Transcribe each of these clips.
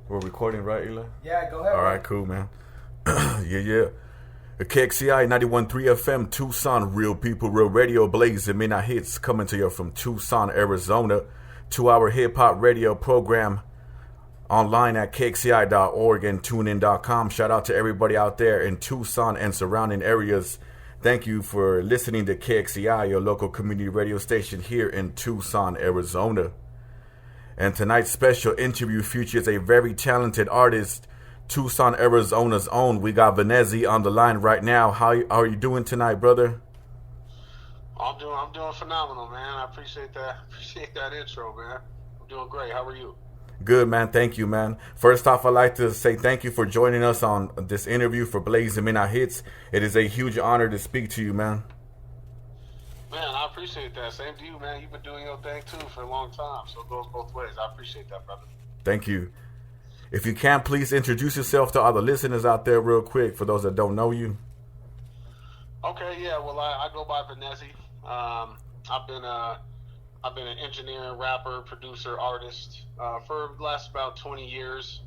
We're recording, right, Eli? Yeah, go ahead. All right, cool, man. yeah. The KXCI 91.3 FM, Tucson, real people, real radio, Blazin midnight hits coming to you from Tucson, Arizona. 2-hour hip-hop radio program online at KXCI.org and tunein.com. Shout out to everybody out there in Tucson and surrounding areas. Thank you for listening to KXCI, your local community radio station here in Tucson, Arizona. And tonight's special interview features a very talented artist, Tucson, Arizona's own. We got Venezi on the line right now. How are you doing tonight, brother? I'm doing phenomenal, man. I appreciate that intro, man. I'm doing great. How are you? Good, man. Thank you, man. First off, I'd like to say thank you for joining us on this interview for Blazin Midnight Hits. It is a huge honor to speak to you, man. Man, I appreciate that. Same to you, man. You've been doing your thing, too, for a long time, so it goes both ways. I appreciate that, brother. Thank you. If you can, please introduce yourself to all the listeners out there real quick for those that don't know you. Okay, yeah. Well, I go by Venezi. I've been an engineer, rapper, producer, artist for the last about 20 years.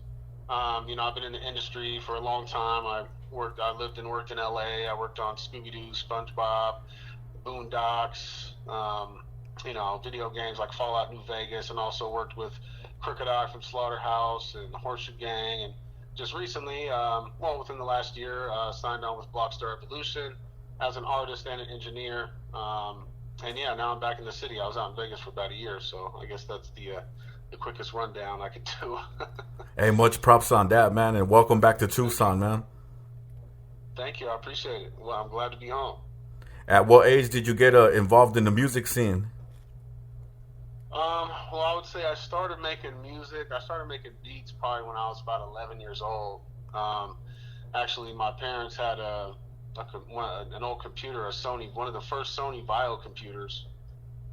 I've been in the industry for a long time. I lived and worked in LA. I worked on Scooby-Doo, SpongeBob, Boondocks, video games like Fallout New Vegas, and also worked with Crooked Eye from Slaughterhouse and Horseshoe Gang. And just recently, within the last year, signed on with Blockstar Evolution as an artist and an engineer. And yeah, now I'm back in the city. I was out in Vegas for about a year, so I guess that's the quickest rundown I could do. Hey, much props on that, man, and welcome back to Tucson, man. Thank you. I appreciate it. Well, I'm glad to be home. At what age did you get involved in the music scene? Well, I would say I started making music. I started making beats probably when I was about 11 years old. Actually, my parents had an old computer, one of the first Sony Vio computers,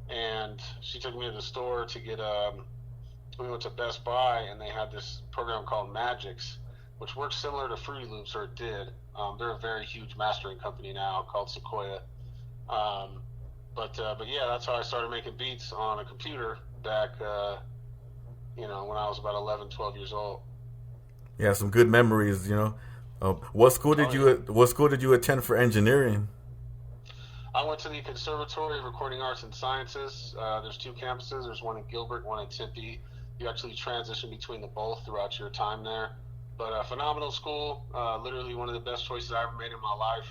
and she took me to the store to get we went to Best Buy, and they had this program called Magix, which works similar to Fruity Loops, or it did. They're a very huge mastering company now called Sequoia. But yeah, that's how I started making beats on a computer back, when I was about 11, 12 years old. Yeah, some good memories, What school did you attend for engineering? I went to the Conservatory of Recording Arts and Sciences. There's two campuses. There's one in Gilbert, one in Tempe. You actually transition between the both throughout your time there. But phenomenal school. Literally one of the best choices I ever made in my life.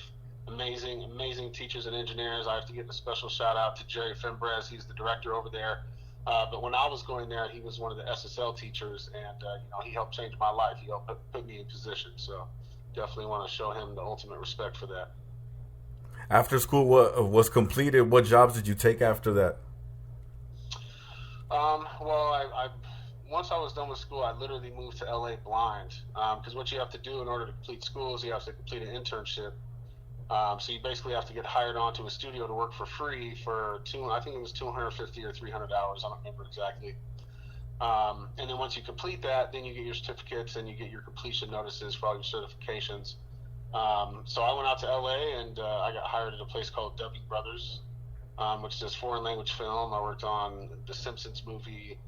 Amazing teachers and engineers. I have to give a special shout out to Jerry Fembrez. He's the director over there. But when I was going there, he was one of the SSL teachers, and he helped change my life. He helped put me in position. So definitely want to show him the ultimate respect for that. After school was completed, what jobs did you take after that? I once I was done with school, I literally moved to LA blind, because what you have to do in order to complete school is you have to complete an internship. So you basically have to get hired onto a studio to work for free for I think it was 250 or 300 hours. I don't remember exactly. And then once you complete that, then you get your certificates and you get your completion notices for all your certifications. So I went out to LA, and I got hired at a place called W Brothers, which is foreign language film. I worked on the Simpsons movie,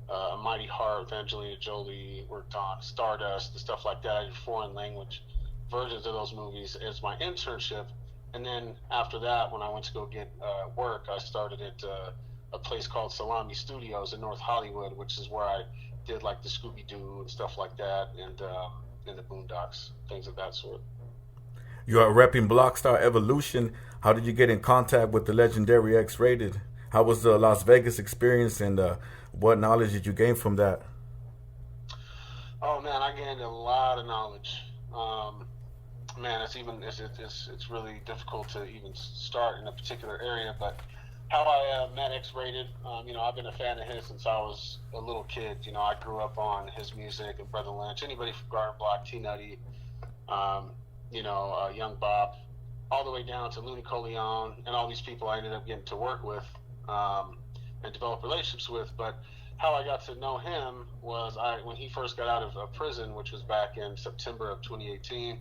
A Mighty Heart with Angelina Jolie, worked on Stardust, the stuff like that. I did foreign language versions of those movies as my internship. And then after that, when I went to go get work, I started at a place called Salami Studios in North Hollywood, which is where I did like the Scooby-Doo and stuff like that, and the Boondocks, things of that sort. You are repping Blockstar Evolution. How did you get in contact with the legendary X-Rated? How was the Las Vegas experience, and what knowledge did you gain from that? Oh man, I gained a lot of knowledge. It's really difficult to even start in a particular area, but how I met X-Rated, I've been a fan of his since I was a little kid. I grew up on his music and Brother Lynch, anybody from Garden Block, T-Nutty, Young Bob, all the way down to Looney Coleon, and all these people I ended up getting to work with and develop relationships with. But how I got to know him was when he first got out of prison, which was back in September of 2018,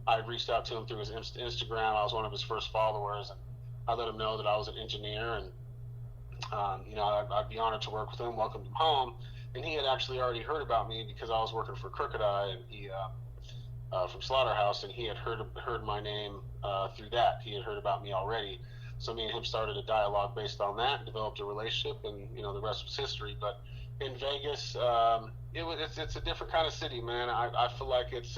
I reached out to him through his Instagram. I was one of his first followers, and I let him know that I was an engineer, and I'd be honored to work with him, welcomed him home. and he had actually already heard about me because I was working for Crooked Eye, and he from Slaughterhouse, and he had heard my name through that. He had heard about me already, so me and him started a dialogue based on that, and developed a relationship, and the rest was history. But in Vegas, it's a different kind of city, man. I feel like it's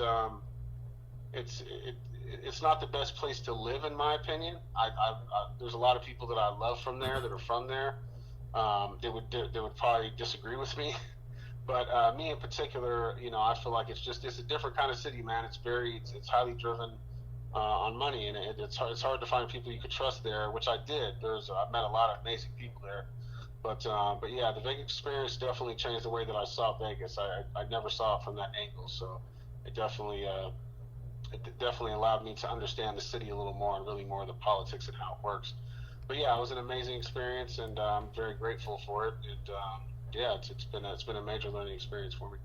not the best place to live, in my opinion. There's a lot of people that I love from there that are from there. They would probably disagree with me, but me in particular, I feel like it's a different kind of city, man. It's highly driven on money, and it's hard to find people you could trust there, which I did. I've met a lot of amazing people there, but yeah, the Vegas experience definitely changed the way that I saw Vegas. I never saw it from that angle, so it definitely allowed me to understand the city a little more, and really more of the politics and how it works. But yeah, it was an amazing experience, and I'm very grateful for it. And yeah, it's been a major learning experience for me.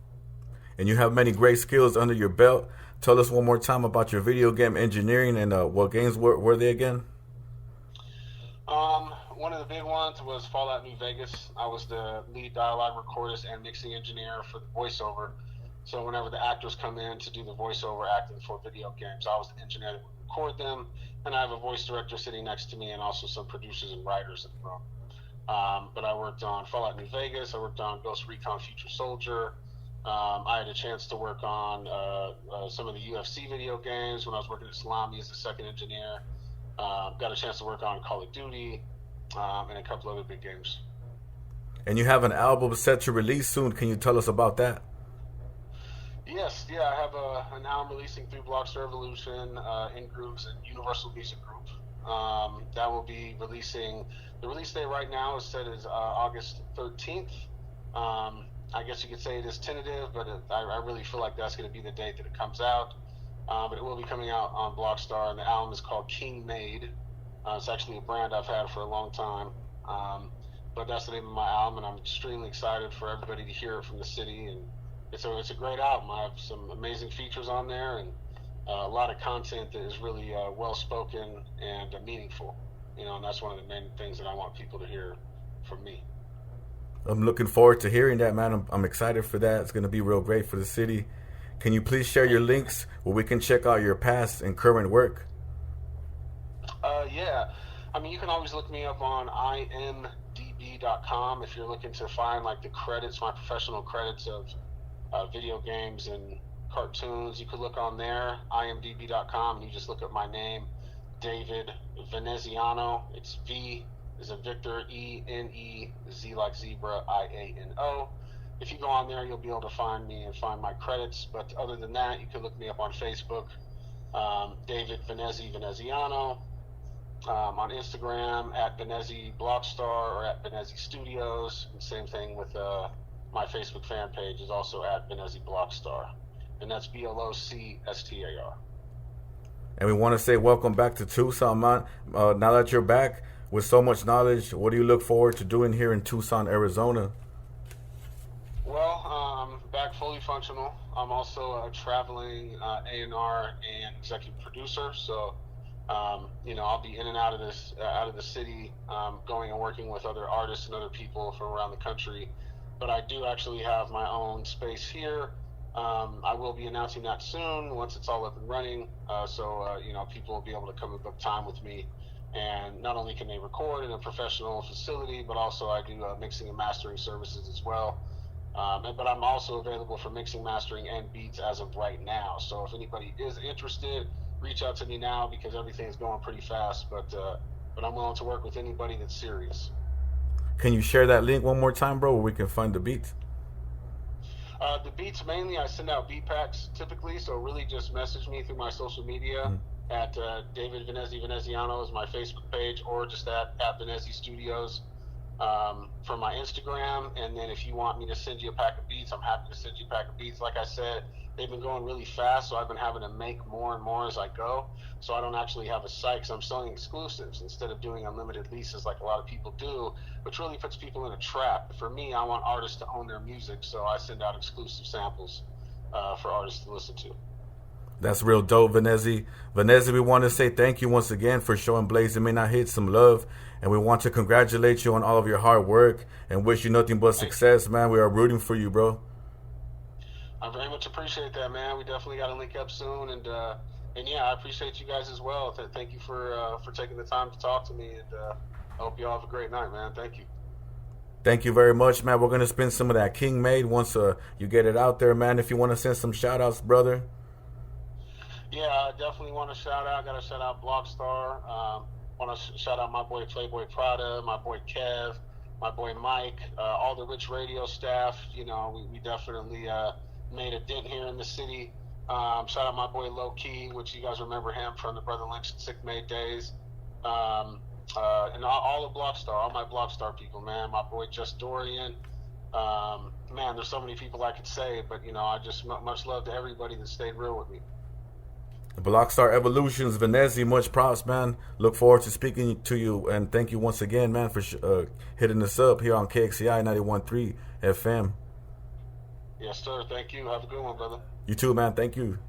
And you have many great skills under your belt. Tell us one more time about your video game engineering, and what games were they again? One of the big ones was Fallout New Vegas. I was the lead dialogue recordist and mixing engineer for the voiceover. So whenever the actors come in to do the voiceover acting for video games, I was the engineer that would record them, and I have a voice director sitting next to me, and also some producers and writers in the room. But I worked on Fallout New Vegas. I worked on Ghost Recon Future Soldier. I had a chance to work on some of the UFC video games when I was working at Salami as the second engineer. Got a chance to work on Call of Duty and a couple other big games. And you have an album set to release soon. Can you tell us about that? Yes, yeah, I have an album releasing through Blockstar Evolution, In Grooves, and Universal Music Group. That will be releasing. The release date right now is set as August 13th. I guess you could say it is tentative, but I really feel like that's going to be the date that it comes out. But it will be coming out on Blockstar, and the album is called King Made. It's actually a brand I've had for a long time. But that's the name of my album, and I'm extremely excited for everybody to hear it from the city. And it's a great album. I have some amazing features on there, and a lot of content that is really well-spoken and meaningful. And that's one of the main things that I want people to hear from me. I'm looking forward to hearing that, man. I'm excited for that. It's going to be real great for the city. Can you please share your links where we can check out your past and current work? Yeah. I mean, you can always look me up on imdb.com if you're looking to find like the credits, my professional credits of video games and cartoons. You could look on there, imdb.com, and you just look up my name, David Veneziano. It's V as in Victor, E-N-E-Z like zebra, I-A-N-O. If you go on there, you'll be able to find me and find my credits. But other than that, you can look me up on Facebook, David Veneziano, on Instagram at Venezi Blockstar or at Venezi Studios. And same thing with my Facebook fan page is also at Venezi Blockstar. And that's Blocstar. And we want to say welcome back to Tucson, man. Now that you're back with so much knowledge, what do you look forward to doing here in Tucson, Arizona? Well, I'm back fully functional. I'm also a traveling A&R and executive producer. So, I'll be in and out of the city, going and working with other artists and other people from around the country. But I do actually have my own space here. I will be announcing that soon once it's all up and running. So people will be able to come and book time with me. And not only can they record in a professional facility, but also I do mixing and mastering services as well. But I'm also available for mixing, mastering, and beats as of right now. So if anybody is interested, reach out to me now because everything is going pretty fast. But I'm willing to work with anybody that's serious. Can you share that link one more time, bro, where we can find the beats? The beats, mainly I send out beat packs typically, so really just message me through my social media at David Veneziano is my Facebook page, or just at Venezi Studios for my Instagram. And then if you want me to send you a pack of beats, I'm happy to send you a pack of beats. Like I said, they've been going really fast, so I've been having to make more and more as I go. So I don't actually have a site because I'm selling exclusives instead of doing unlimited leases like a lot of people do, which really puts people in a trap. For me, I want artists to own their music, so I send out exclusive samples for artists to listen to. That's real dope, Venezi. Venezi, we want to say thank you once again for showing Blazin May Not Hit some love. And we want to congratulate you on all of your hard work and wish you nothing but success, man. We are rooting for you, bro. I very much appreciate that, man. We definitely got to link up soon. And yeah, I appreciate you guys as well. Thank you for taking the time to talk to me. And I hope you all have a great night, man. Thank you. Thank you very much, man. We're going to spin some of that King Made once you get it out there, man. If you want to send some shout-outs, brother. Yeah, I definitely want to shout out. Got to shout out Blockstar. Want to shout out my boy Playboy Prada, my boy Kev, my boy Mike, all the Rich Radio staff. You know, we definitely made a dent here in the city. Shout out my boy Low Key, which you guys remember him from the Brother Lynch and Sick Made days. And all of Blockstar, all my Blockstar people, man. My boy Just Dorian. Man, there's so many people I could say, but, you know, I just much love to everybody that stayed real with me. Blockstar Evolutions, Venezi, much props, man. Look forward to speaking to you, and thank you once again, man, for hitting us up here on KXCI 91.3 FM. Yes, sir. Thank you. Have a good one, brother. You too, man. Thank you.